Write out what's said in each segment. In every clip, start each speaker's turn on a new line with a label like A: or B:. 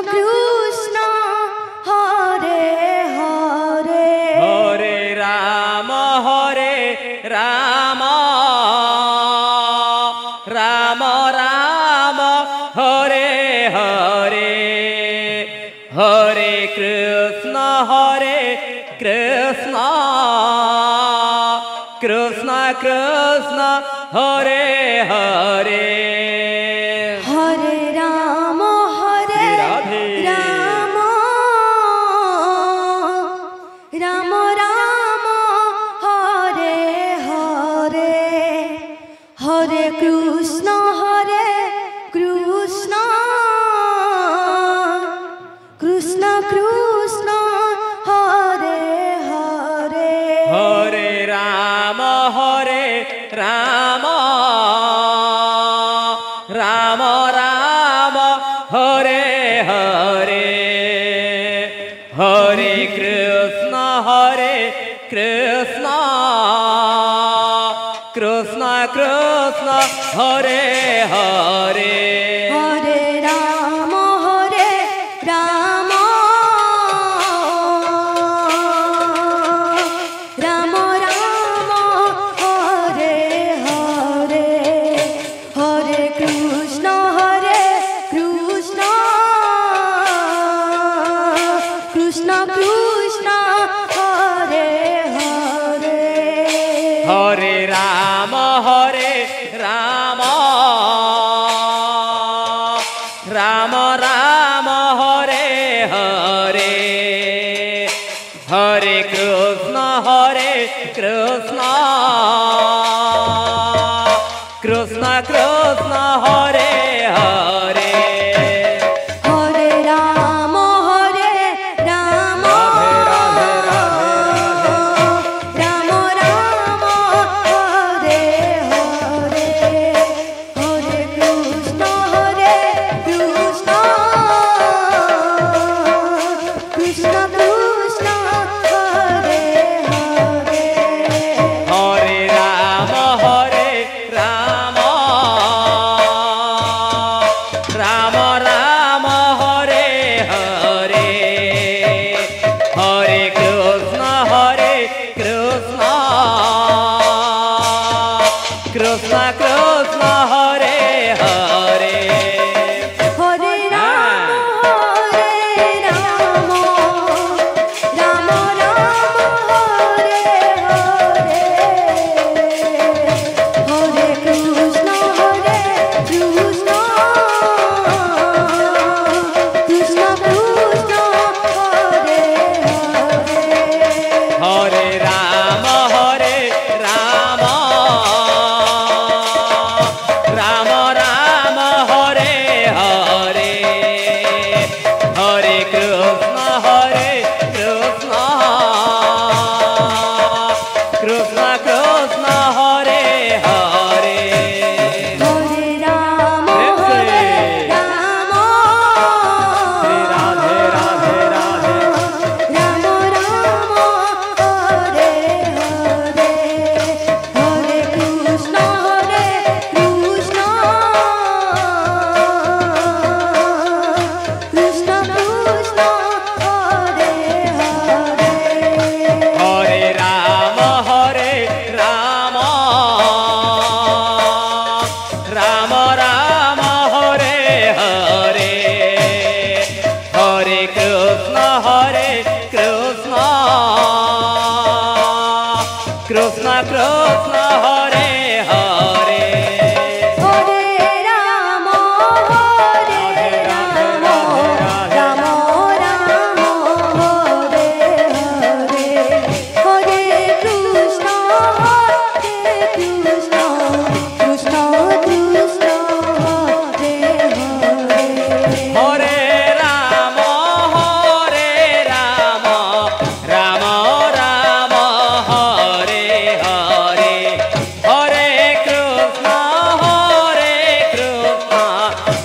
A: Krishna Hare Hare
B: Hare Rama Rama Rama Hare Hare Hare Krishna Krishna Krishna Hare Hare
A: Hare Rama Rama Rama Hare Hare Hare Krishna Krishna Krishna Krishna Hare Hare
B: Hare Rama Rama Rama Hare Hare Hare Krishna Krishna Krishna Hare Hare
A: Hare Rama Rama Rama Rama Hare Hare Hare Krishna Krishna Krishna Krishna Hare Hare
B: Hare Rama Rama Rama Hare Hare Hare Krishna Krishna Krishna Hare Hare
A: Hare Rama Rama Rama Rama Hare Hare Hare Krishna Krishna Krishna Krishna Hare Hare
B: Hare Rama Rama Rama Hare Hare Hare Krishna Krishna Krishna Hare Hare
A: Hare Rama Rama Rama Hare Hare Hare Krishna Krishna Krishna Krishna Hare Hare
B: Hare Rama Rama Rama Hare Hare Hare Krishna Krishna Krishna Hare Hare
A: Hare Rama Rama
B: Radhe Radhe Radhe
A: Rama Rama Hare Hare Hare Krishna Krishna Krishna Krishna Hare Hare
B: Hare Rama Rama Rama Hare Hare Hare Krishna Krishna Krishna Hare Hare
A: Hare Rama Rama Rama Rama Hare Hare Hare Krishna Krishna Krishna Krishna Hare Hare
B: Hare Rama Rama Rama Hare Hare Hare Krishna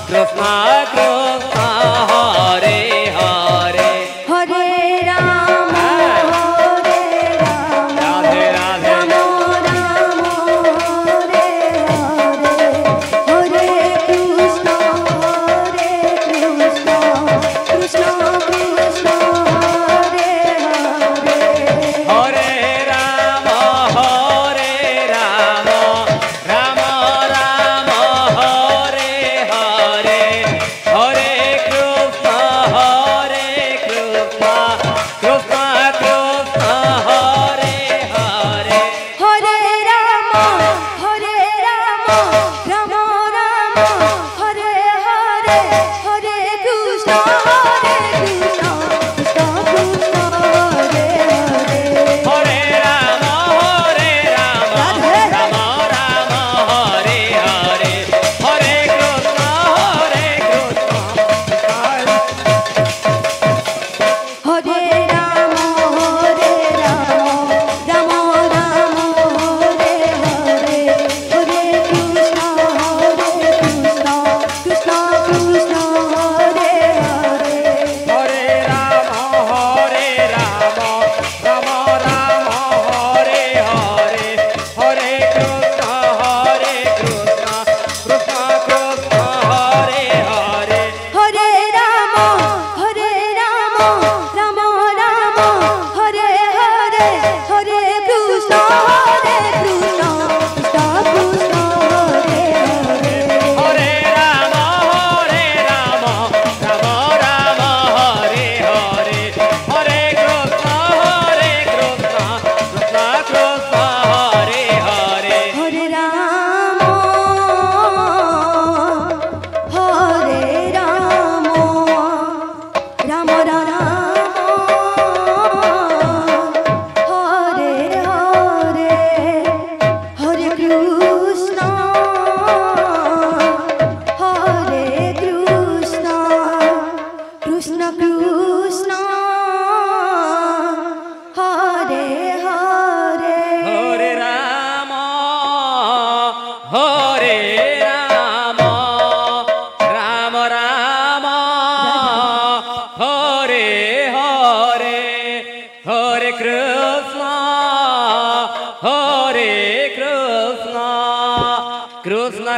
B: Krishna Krishna Hare Hare
A: Hare Rama
B: Radhe Radhe
A: Rama Rama Hare Hare Hare Krishna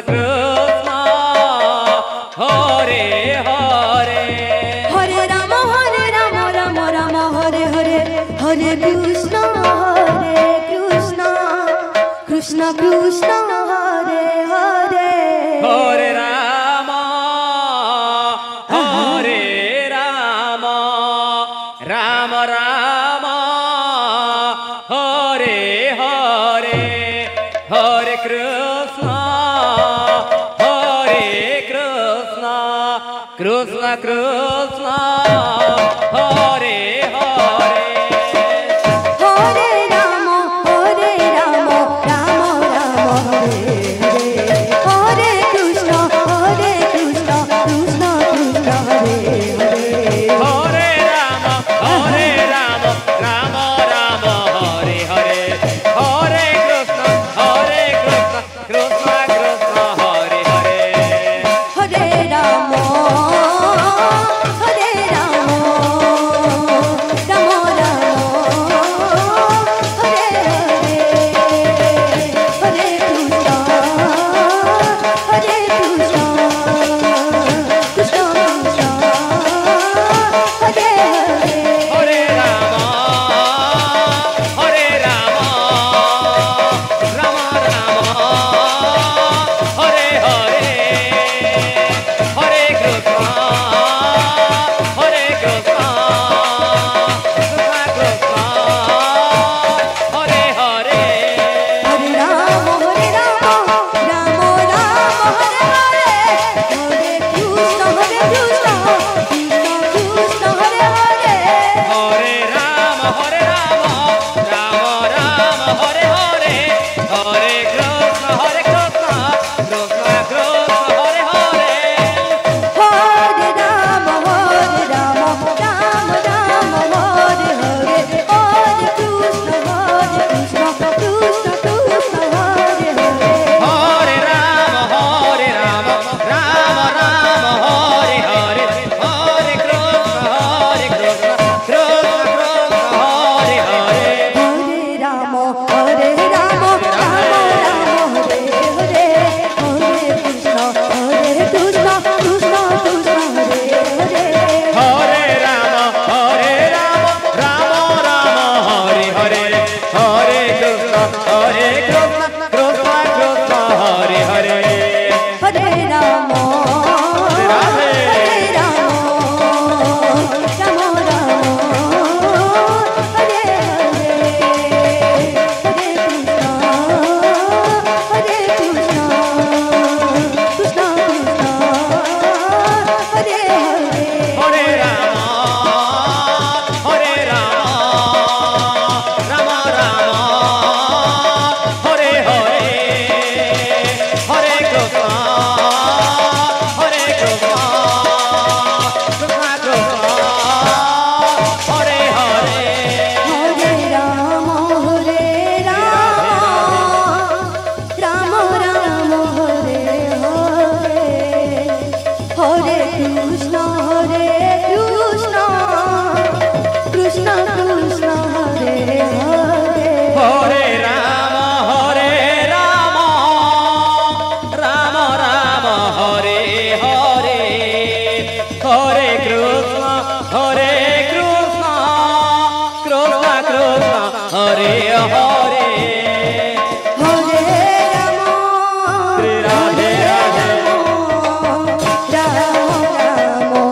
B: Krishna, Hare Hare.
A: Hare Rama, Rama Rama, Hare Hare, Hare Krishna, Krishna Krishna, Hare Hare.
B: Hare Rama, Hare Rama, Rama Rama, Hare Hare, Hare Krishna, Hare Krishna, Krishna Krishna, Hare Hare.
A: Hare Rama, Rama Rama, Hare Hare, Hare Krishna, Krishna Krishna, Hare Hare.
B: Hare Rama, Rama Rama, Hare Hare, Hare Krishna, Krishna Krishna, Hare Hare.
A: Hare Rama, Rama Rama, Hare Hare, Hare Krishna, Krishna Krishna, Hare Hare.
B: Hare Rama, Rama Rama, Hare Hare, Hare Krishna, Krishna Krishna, Hare Hare.
A: Hare Rama, Rama Rama, Hare Hare, Hare Krishna, Krishna Krishna, Hare Hare.
B: Hare Rama, Rama Rama, Hare Hare, Hare Krishna, Krishna Krishna, Hare Hare.
A: Hare Rama, Rama Rama, Hare Hare, Hare Krishna, Krishna Krishna, Hare Hare.
B: Hare Rama, Rama Rama, Hare Hare, Hare Krishna, Krishna Krishna, Hare Hare.
A: Hare Rama, Rama Rama, Hare Hare, Hare Krishna, Krishna Krishna, Hare Hare.
B: Hare Rama, Rama Rama, Hare Hare, Hare Krishna, Krishna Krishna, Hare Hare.
A: Hare Rama,
B: Radhe.
A: Rama Rama, Hare Hare, Hare Krishna, Krishna Krishna, Hare Hare.
B: Hare Rama, Rama Rama, Hare Hare, Hare Krishna, Krishna Krishna, Hare Hare.
A: Hare Rama, Rama Rama, Hare Hare, Hare Krishna, Krishna Krishna, Hare Hare.
B: Hare Rama, Rama Rama, Hare Hare, Hare Krishna, Krishna Krishna, Hare Hare.
A: Hare Rama,
B: Radhe Radhe.
A: Rama Rama,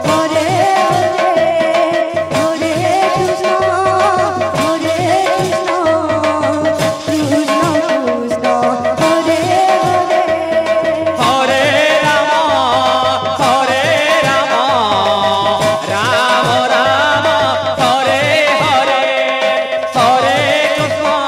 A: Hare Hare, Hare Krishna, Krishna Krishna, Hare Hare.
B: Hare Rama, Rama Rama, Hare Hare, Hare Krishna,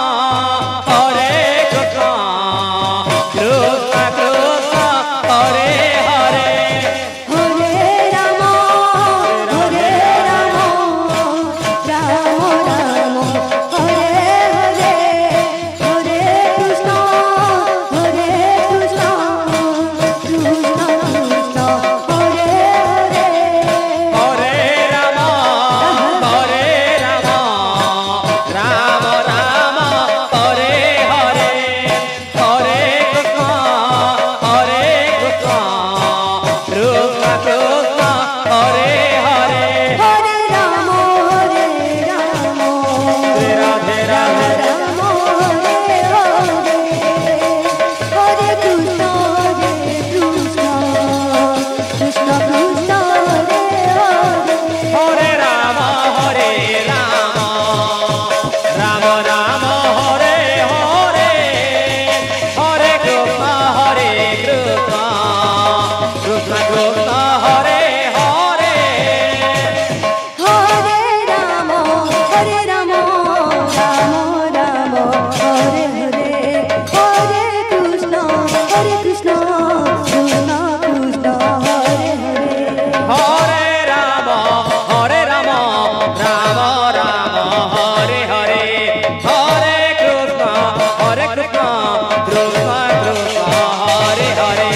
B: Krishna Krishna Hare Hare
A: Hare Ram Ram Ram Hare Hare Hare Krishna Krishna Krishna Krishna Hare Hare
B: Hare Ram Ram Ram Hare Hare Hare Krishna Krishna Krishna Krishna Hare Hare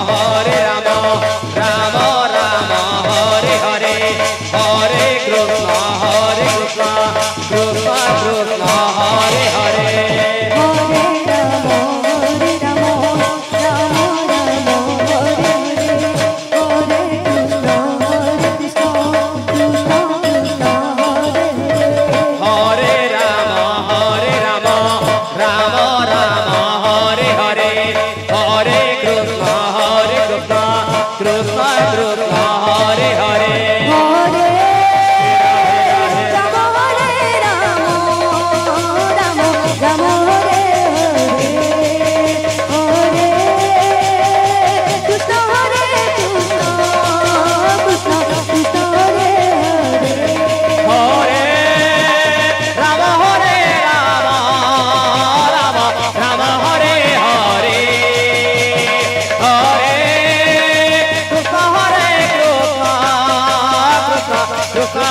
A: Hare Ram Ram Ram Hare Hare Hare Krishna Krishna Krishna Krishna Hare Hare
B: Hare Ram Ram Ram Hare Hare Hare Krishna Krishna Krishna Krishna Hare Hare
A: Hare Ram Ram Ram Hare Hare Hare Krishna Krishna Krishna Krishna Hare Hare
B: Hare Ram Ram Ram Hare Hare Hare Krishna Krishna Krishna Krishna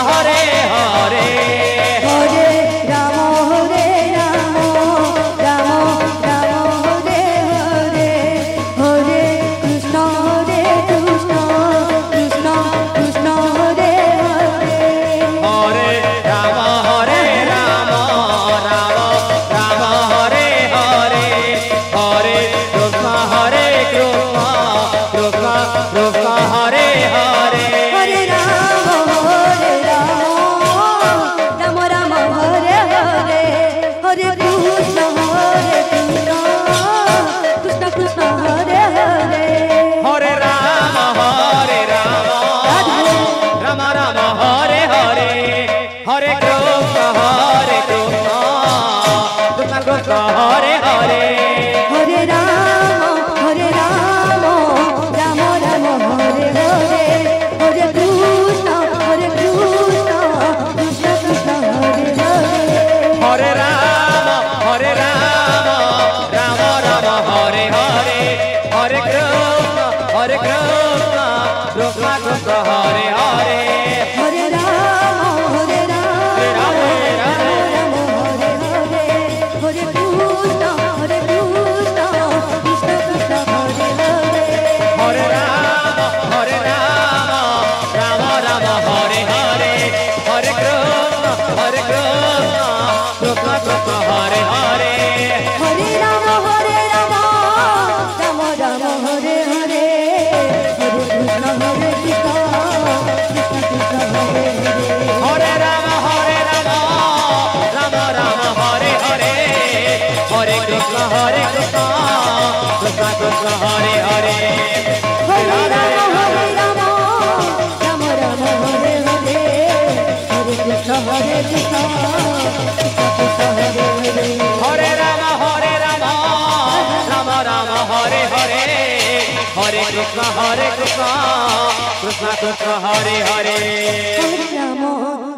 B: Hare Hare
A: Hare Ram Ram Ram Hare Hare Hare Krishna Krishna Krishna Krishna Hare Hare
B: Hare Ram Ram Ram Hare Hare Hare Krishna Krishna Krishna Hare Hare
A: Hare Ram Ram Ram Hare Hare Hare Krishna Krishna Krishna Krishna Hare Hare
B: Hare Ram Ram Ram Hare Hare Hare Krishna Krishna Krishna Krishna Hare Hare
A: Hare Ram Ram Ram Hare Hare Hare Krishna Krishna Krishna Krishna Hare Hare
B: Hare Ram Ram Ram Hare Hare Hare Krishna Krishna Krishna Hare Hare
A: Hare Ram Ram Ram Hare Hare Hare Krishna Krishna Krishna Krishna Hare Hare
B: Hare Ram Ram Ram Hare Hare Hare Krishna Krishna Krishna Krishna Hare Hare
A: Hare Ram Ram Ram Hare Hare Hare Krishna Krishna Krishna Krishna Hare Hare
B: Hare Ram Ram Ram Hare Hare Hare Krishna Krishna Krishna Hare Hare
A: Hare Ram Ram Ram Hare Hare Hare Krishna Krishna Krishna Hare Hare
B: Hare Ram Ram Ram Hare Hare Hare Krishna Krishna Krishna Hare Hare
A: Hare Ram Ram Ram Hare Hare Hare Krishna Krishna Krishna Hare Hare
B: Hare Ram Ram Ram Hare Hare Hare Krishna Krishna Krishna Krishna Hare Hare
A: Hare Ram